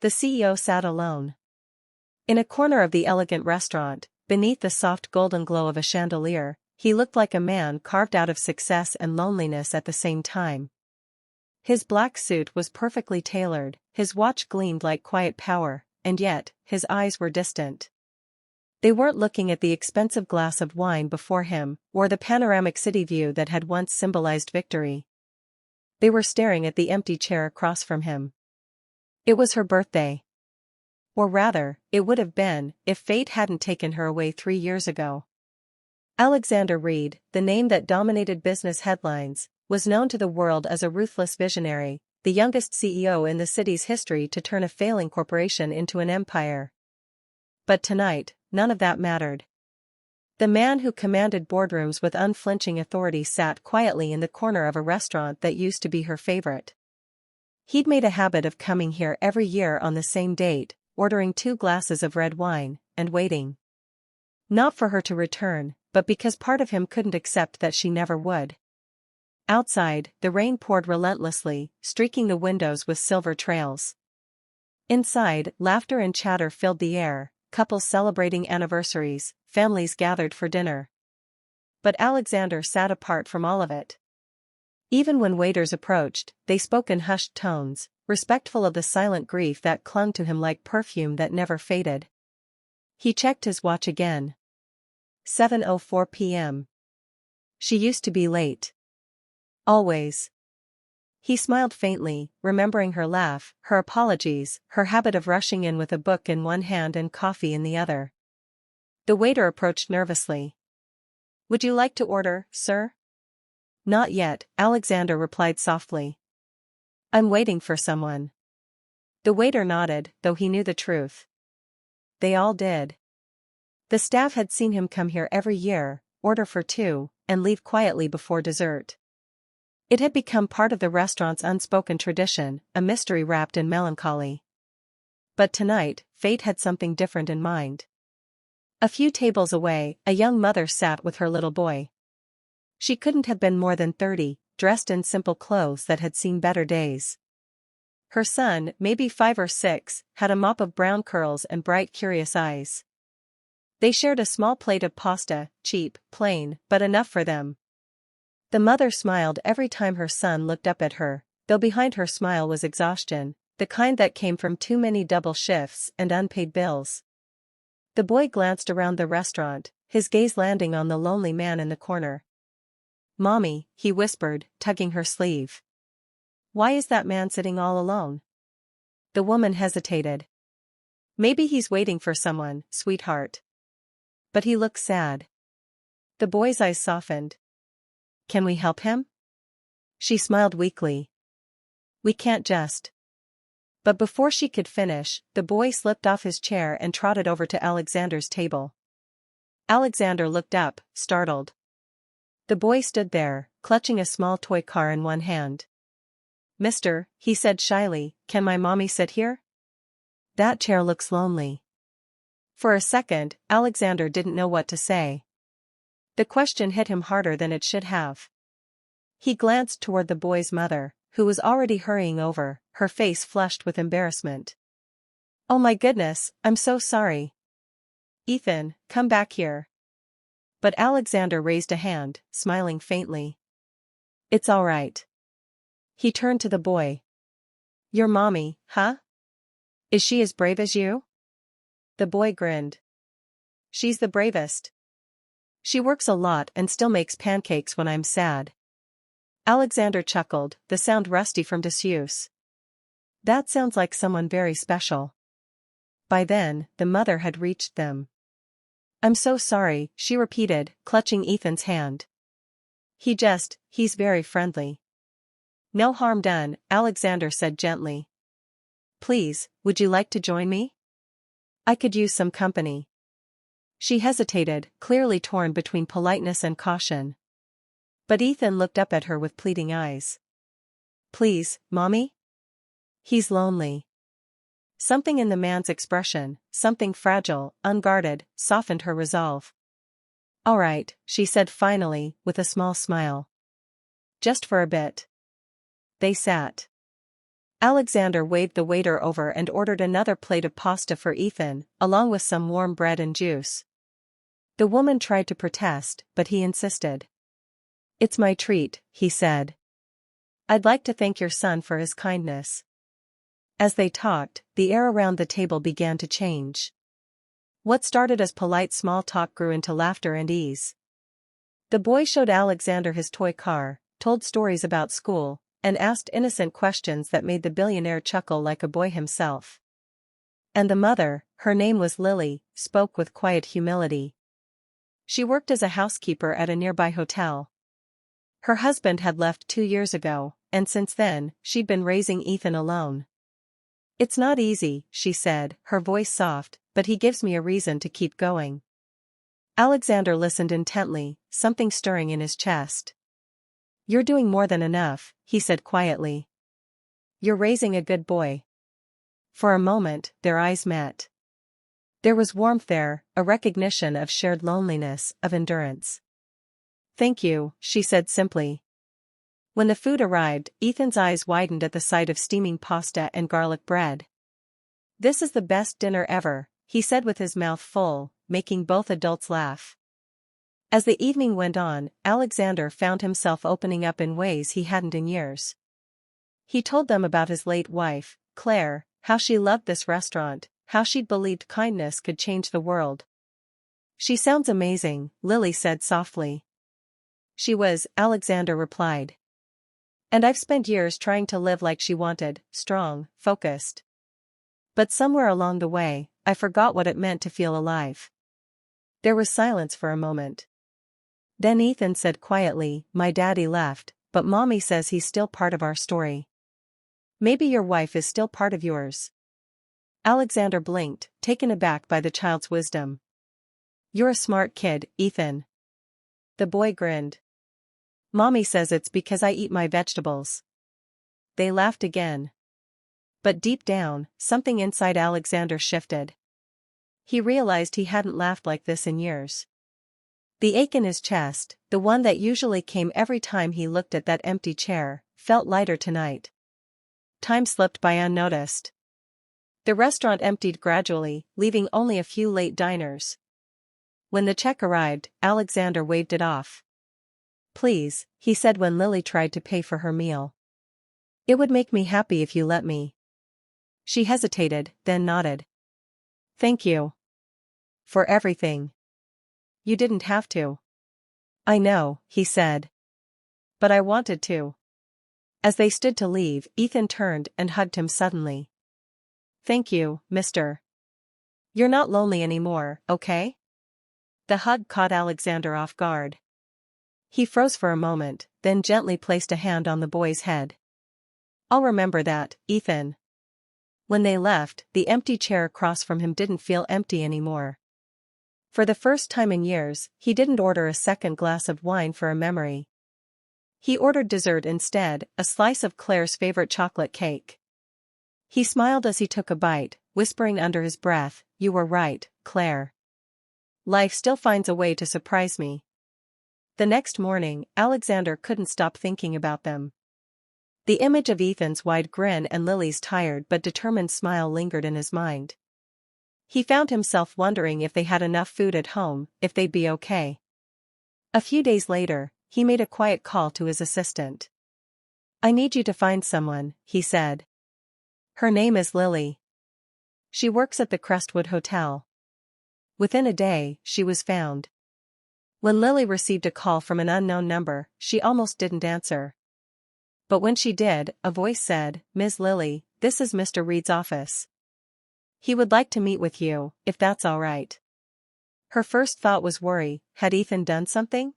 the CEO sat alone. In a corner of the elegant restaurant, beneath the soft golden glow of a chandelier, he looked like a man carved out of success and loneliness at the same time. His black suit was perfectly tailored, his watch gleamed like quiet power, and yet, his eyes were distant. They weren't looking at the expensive glass of wine before him, or the panoramic city view that had once symbolized victory. They were staring at the empty chair across from him. It was her birthday. Or rather, it would have been, if fate hadn't taken her away 3 years ago. Alexander Reed, the name that dominated business headlines, was known to the world as a ruthless visionary, the youngest CEO in the city's history to turn a failing corporation into an empire. But tonight, none of that mattered. The man who commanded boardrooms with unflinching authority sat quietly in the corner of a restaurant that used to be her favorite. He'd made a habit of coming here every year on the same date, ordering 2 glasses of red wine, and waiting. Not for her to return, but because part of him couldn't accept that she never would. Outside, the rain poured relentlessly, streaking the windows with silver trails. Inside, laughter and chatter filled the air, couples celebrating anniversaries, families gathered for dinner. But Alexander sat apart from all of it. Even when waiters approached, they spoke in hushed tones, respectful of the silent grief that clung to him like perfume that never faded. He checked his watch again. 7:04 p.m. She used to be late. Always. He smiled faintly, remembering her laugh, her apologies, her habit of rushing in with a book in one hand and coffee in the other. The waiter approached nervously. "Would you like to order, sir?" "Not yet," Alexander replied softly. "I'm waiting for someone." The waiter nodded, though he knew the truth. They all did. The staff had seen him come here every year, order for 2, and leave quietly before dessert. It had become part of the restaurant's unspoken tradition, a mystery wrapped in melancholy. But tonight, fate had something different in mind. A few tables away, a young mother sat with her little boy. She couldn't have been more than 30, dressed in simple clothes that had seen better days. Her son, maybe 5 or 6, had a mop of brown curls and bright curious eyes. They shared a small plate of pasta, cheap, plain, but enough for them. The mother smiled every time her son looked up at her, though behind her smile was exhaustion, the kind that came from too many double shifts and unpaid bills. The boy glanced around the restaurant, his gaze landing on the lonely man in the corner. "Mommy," he whispered, tugging her sleeve. "Why is that man sitting all alone?" The woman hesitated. "Maybe he's waiting for someone, sweetheart." But he looked sad. The boy's eyes softened. "Can we help him?" She smiled weakly. "We can't just." But before she could finish, the boy slipped off his chair and trotted over to Alexander's table. Alexander looked up, startled. The boy stood there, clutching a small toy car in one hand. "Mister," he said shyly, "can my mommy sit here? That chair looks lonely." For a second, Alexander didn't know what to say. The question hit him harder than it should have. He glanced toward the boy's mother, who was already hurrying over, her face flushed with embarrassment. "Oh my goodness, I'm so sorry. Ethan, come back here." But Alexander raised a hand, smiling faintly. "It's all right." He turned to the boy. "Your mommy, huh? Is she as brave as you?" The boy grinned. "She's the bravest. She works a lot and still makes pancakes when I'm sad." Alexander chuckled, the sound rusty from disuse. "That sounds like someone very special." By then, the mother had reached them. "I'm so sorry," she repeated, clutching Ethan's hand. He's very friendly." "No harm done," Alexander said gently. "Please, would you like to join me? I could use some company." She hesitated, clearly torn between politeness and caution. But Ethan looked up at her with pleading eyes. "Please, Mommy? He's lonely." Something in the man's expression, something fragile, unguarded, softened her resolve. "All right," she said finally, with a small smile. "Just for a bit." They sat. Alexander waved the waiter over and ordered another plate of pasta for Ethan, along with some warm bread and juice. The woman tried to protest, but he insisted. "It's my treat," he said. "I'd like to thank your son for his kindness." As they talked, the air around the table began to change. What started as polite small talk grew into laughter and ease. The boy showed Alexander his toy car, told stories about school, and asked innocent questions that made the billionaire chuckle like a boy himself. And the mother, her name was Lily, spoke with quiet humility. She worked as a housekeeper at a nearby hotel. Her husband had left 2 years ago, and since then, she'd been raising Ethan alone. "It's not easy," she said, her voice soft, "but he gives me a reason to keep going." Alexander listened intently, something stirring in his chest. "You're doing more than enough," he said quietly. "You're raising a good boy." For a moment, their eyes met. There was warmth there, a recognition of shared loneliness, of endurance. "Thank you," she said simply. When the food arrived, Ethan's eyes widened at the sight of steaming pasta and garlic bread. "This is the best dinner ever," he said with his mouth full, making both adults laugh. As the evening went on, Alexander found himself opening up in ways he hadn't in years. He told them about his late wife, Claire, how she loved this restaurant, how she'd believed kindness could change the world. "She sounds amazing," Lily said softly. "She was," Alexander replied. "And I've spent years trying to live like she wanted, strong, focused. But somewhere along the way, I forgot what it meant to feel alive." There was silence for a moment. Then Ethan said quietly, "My daddy left, but Mommy says he's still part of our story. Maybe your wife is still part of yours." Alexander blinked, taken aback by the child's wisdom. "You're a smart kid, Ethan." The boy grinned. "Mommy says it's because I eat my vegetables." They laughed again. But deep down, something inside Alexander shifted. He realized he hadn't laughed like this in years. The ache in his chest, the one that usually came every time he looked at that empty chair, felt lighter tonight. Time slipped by unnoticed. The restaurant emptied gradually, leaving only a few late diners. When the check arrived, Alexander waved it off. "Please," he said when Lily tried to pay for her meal. "It would make me happy if you let me." She hesitated, then nodded. "Thank you. For everything." "You didn't have to." "I know," he said. "But I wanted to." As they stood to leave, Ethan turned and hugged him suddenly. "Thank you, mister. You're not lonely anymore, okay?" The hug caught Alexander off guard. He froze for a moment, then gently placed a hand on the boy's head. "I'll remember that, Ethan." When they left, the empty chair across from him didn't feel empty anymore. For the first time in years, he didn't order a second glass of wine for a memory. He ordered dessert instead, a slice of Claire's favorite chocolate cake. He smiled as he took a bite, whispering under his breath, "You were right, Claire. Life still finds a way to surprise me." The next morning, Alexander couldn't stop thinking about them. The image of Ethan's wide grin and Lily's tired but determined smile lingered in his mind. He found himself wondering if they had enough food at home, if they'd be okay. A few days later, he made a quiet call to his assistant. "I need you to find someone," he said. "Her name is Lily. She works at the Crestwood Hotel." Within a day, she was found. When Lily received a call from an unknown number, she almost didn't answer. But when she did, a voice said, "Ms. Lily, this is Mr. Reed's office. He would like to meet with you, if that's all right." Her first thought was worry, had Ethan done something?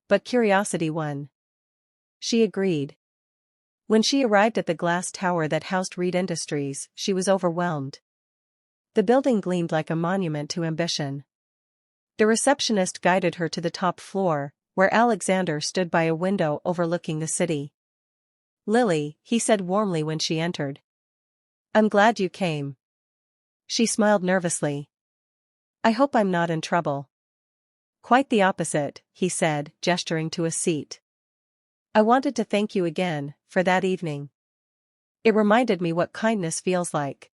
But curiosity won. She agreed. When she arrived at the glass tower that housed Reed Industries, she was overwhelmed. The building gleamed like a monument to ambition. The receptionist guided her to the top floor, where Alexander stood by a window overlooking the city. "Lily," he said warmly when she entered. "I'm glad you came." She smiled nervously. "I hope I'm not in trouble." "Quite the opposite," he said, gesturing to a seat. "I wanted to thank you again, for that evening." It reminded me what kindness feels like.